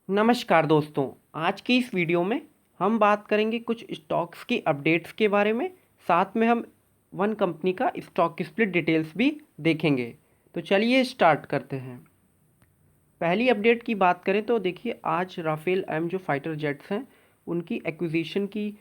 नमस्कार दोस्तों। आज की इस वीडियो में हम बात करेंगे कुछ स्टॉक्स की अपडेट्स के बारे में। साथ में हम वन कंपनी का स्टॉक स्प्लिट डिटेल्स भी देखेंगे। तो चलिए स्टार्ट करते हैं। पहली अपडेट की बात करें तो देखिए, आज राफेल एम जो फाइटर जेट्स हैं उनकी एक्विजिशन की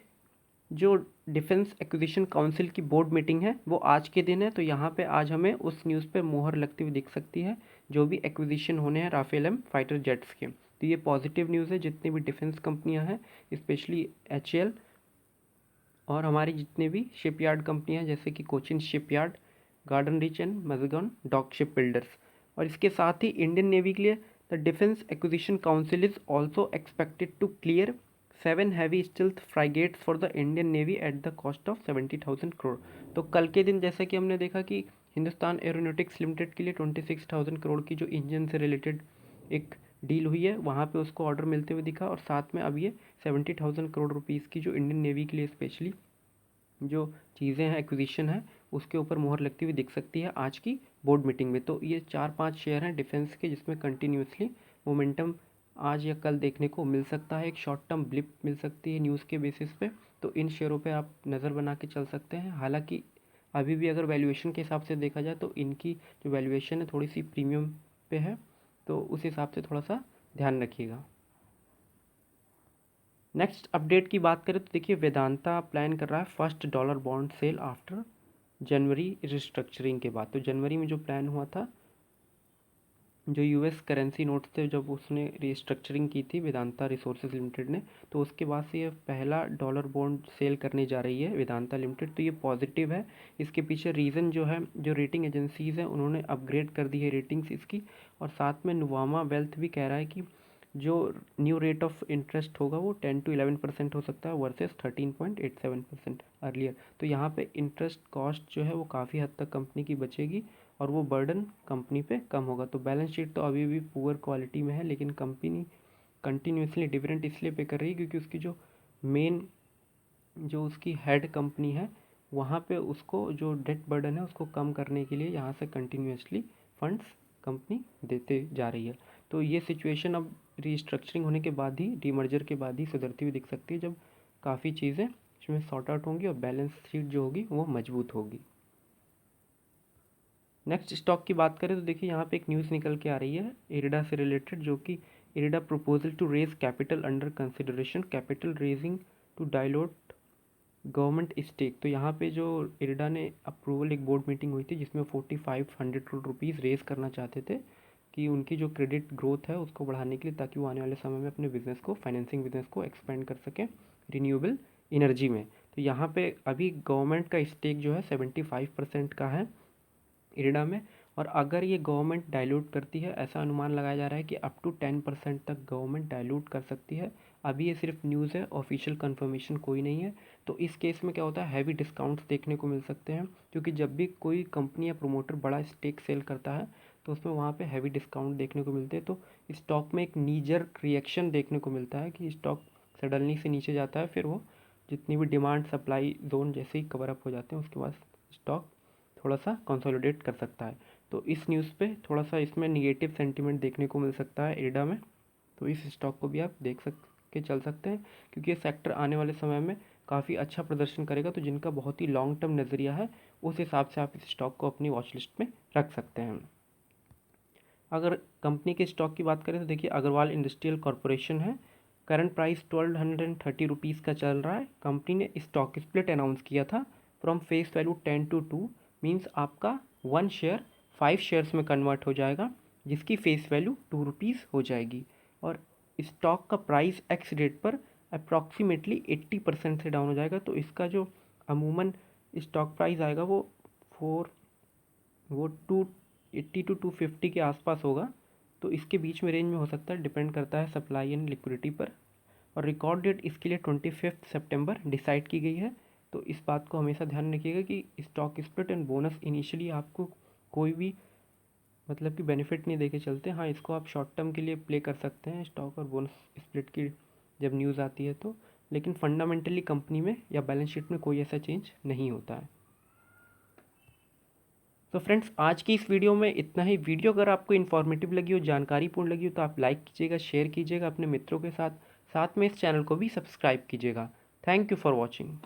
जो डिफेंस एक्विजिशन काउंसिल की बोर्ड मीटिंग है वो आज के दिन है। तो यहाँ पे आज हमें उस न्यूज़ पे मोहर लगती हुई दिख सकती है जो भी एक्विजिशन होने हैं राफेल एम फाइटर जेट्स के। तो ये पॉजिटिव न्यूज़ है। जितनी भी डिफेंस कंपनियां हैं, स्पेशली एचएएल और हमारी जितने भी शिपयार्ड कंपनियां जैसे कि Cochin shipyard, garden reach and Mazagon dock ship builders, और इसके साथ ही इंडियन नेवी के लिए the defence acquisition council is also expected to clear 7 heavy stealth frigates for the Indian navy at the cost of 70,000 crore. तो कल के दिन जैसा कि हमने देखा कि हिंदुस्तान एरोनॉटिक्स लिमिटेड के लिए 26,000 करोड़ की जो इंजन से रिलेटेड एक डील हुई है, वहाँ पे उसको ऑर्डर मिलते हुए दिखा। और साथ में अब ये 70,000 करोड़ रुपीज़ की जो इंडियन नेवी के लिए स्पेशली जो चीज़ें हैं, एक्विजिशन है, उसके ऊपर मोहर लगती हुई दिख सकती है आज की बोर्ड मीटिंग में। तो ये 4-5 शेयर हैं डिफेंस के जिसमें कंटिन्यूसली मोमेंटम आज या कल देखने को मिल सकता है। एक शॉर्ट टर्म ब्लिप मिल सकती है न्यूज़ के बेसिस पे। तो इन शेयरों पे आप नज़र बना के चल सकते हैं। हालांकि अभी भी अगर वैल्यूएशन के हिसाब से देखा जाए तो इनकी जो वैल्यूएशन है थोड़ी सी प्रीमियम पे है, तो उस हिसाब से थोड़ा सा ध्यान रखिएगा। नेक्स्ट अपडेट की बात करें तो देखिए, वेदांता प्लान कर रहा है first dollar bond sale after January restructuring के बाद। तो जनवरी में जो प्लान हुआ था, जो यूएस करेंसी नोट्स थे, जब उसने रिस्ट्रक्चरिंग की थी वेदांता रिसोर्सेज लिमिटेड ने, तो उसके बाद से ये पहला डॉलर बॉन्ड सेल करने जा रही है वेदांता लिमिटेड। तो ये पॉजिटिव है। इसके पीछे रीज़न जो है, जो रेटिंग एजेंसीज़ हैं उन्होंने अपग्रेड कर दी है रेटिंग्स इसकी। और साथ में नुवामा वेल्थ भी कह रहा है कि जो न्यू रेट ऑफ इंटरेस्ट होगा वो 10 to 11% हो सकता है वर्सेस 13.87% अर्लियर। तो यहाँ पे इंटरेस्ट कॉस्ट जो है वो काफ़ी हद तक कंपनी की बचेगी और वो बर्डन कंपनी पे कम होगा। तो बैलेंस शीट तो अभी भी पुअर क्वालिटी में है, लेकिन कंपनी कंटिन्यूसली डिविडेंड इसलिए पे कर रही है क्योंकि उसकी जो मेन जो उसकी हेड कंपनी है वहाँ पे उसको जो डेट बर्डन है उसको कम करने के लिए यहाँ से कंटिन्यूसली फंड्स कंपनी देते जा रही है। तो ये सिचुएशन अब रीस्ट्रक्चरिंग होने के बाद ही, डीमर्जर के बाद ही सुधरती हुई दिख सकती है, जब काफ़ी चीज़ें इसमें सॉर्ट आउट होंगी और बैलेंस शीट जो होगी वो मजबूत होगी। नेक्स्ट स्टॉक की बात करें तो देखिए, यहाँ पे एक न्यूज़ निकल के आ रही है इरिडा से रिलेटेड, जो कि IRDA proposal to raise capital under consideration capital raising to dilute government stake. तो यहाँ पे जो इरिडा ने अप्रूवल, एक बोर्ड मीटिंग हुई थी जिसमें 4500 करोड़ रुपीज़ रेज करना चाहते थे कि उनकी जो क्रेडिट ग्रोथ है उसको बढ़ाने के लिए, ताकि वो आने वाले समय में अपने बिजनेस को, फाइनेंसिंग बिजनेस को एक्सपेंड कर सकें रिन्यूएबल एनर्जी में। तो यहाँ पे अभी गवर्नमेंट का स्टेक जो है 75% का है इरिडा में। और अगर ये गवर्नमेंट डाइल्यूट करती है, ऐसा अनुमान लगाया जा रहा है कि अप टू 10% तक गवर्नमेंट डाइल्यूट कर सकती है। अभी ये सिर्फ न्यूज़ है, ऑफिशियल कंफर्मेशन कोई नहीं है। तो इस केस में क्या होता है, हैवी डिस्काउंट्स देखने को मिल सकते हैं, क्योंकि जब भी कोई कंपनी या प्रोमोटर बड़ा स्टेक सेल करता है तो उसमें वहाँ पे हैवी डिस्काउंट देखने को मिलते हैं। तो स्टॉक में एक नीजर रिएक्शन देखने को मिलता है कि स्टॉक सडनली से नीचे जाता है, फिर वो जितनी भी डिमांड सप्लाई जोन जैसे ही कवर अप हो जाते हैं उसके बाद स्टॉक थोड़ा सा कंसोलिडेट कर सकता है। तो इस न्यूज़ पे थोड़ा सा इसमें निगेटिव सेंटीमेंट देखने को मिल सकता है एडा में। तो इस स्टॉक को भी आप देख के चल सकते हैं, क्योंकि ये सेक्टर आने वाले समय में काफ़ी अच्छा प्रदर्शन करेगा। तो जिनका बहुत ही लॉन्ग टर्म नज़रिया है, उस हिसाब से आप इस स्टॉक को अपनी वॉच लिस्ट में रख सकते हैं। अगर कंपनी के स्टॉक की बात करें तो देखिए, अग्रवाल इंडस्ट्रियल कॉरपोरेशन है। करंट प्राइस 1230 रुपीज़ का चल रहा है। कंपनी ने स्टॉक स्प्लिट अनाउंस किया था from face value 10 to 2, means आपका 1 शेयर 5 शेयर्स में कन्वर्ट हो जाएगा, जिसकी फेस वैल्यू 2 रुपीज़ हो जाएगी। और स्टॉक का प्राइस एक्स डेट पर अप्रॉक्सीमेटली 80% से डाउन हो जाएगा। तो इसका जो अमूमन स्टॉक प्राइस आएगा वो फोर वो 280 to 250 के आसपास होगा। तो इसके बीच में रेंज में हो सकता है, डिपेंड करता है सप्लाई एंड लिक्विडिटी पर। और रिकॉर्ड डेट इसके लिए 25 सितंबर डिसाइड की गई है। तो इस बात को हमेशा ध्यान रखिएगा कि stock split and bonus initially आपको कोई भी मतलब कि बेनिफिट नहीं देके चलते। हाँ, इसको आप शॉर्ट टर्म के लिए प्ले कर सकते हैं, स्टॉक और बोनस स्प्लिट की जब न्यूज़ आती है तो। लेकिन फंडामेंटली कंपनी में या बैलेंस शीट में कोई ऐसा चेंज नहीं होता है। तो फ्रेंड्स आज की इस वीडियो में इतना ही। वीडियो अगर आपको इन्फॉर्मेटिव लगी हो, जानकारीपूर्ण लगी हो तो आप लाइक कीजिएगा, शेयर कीजिएगा अपने मित्रों के साथ। साथ में इस चैनल को भी सब्सक्राइब कीजिएगा। Thank you for watching.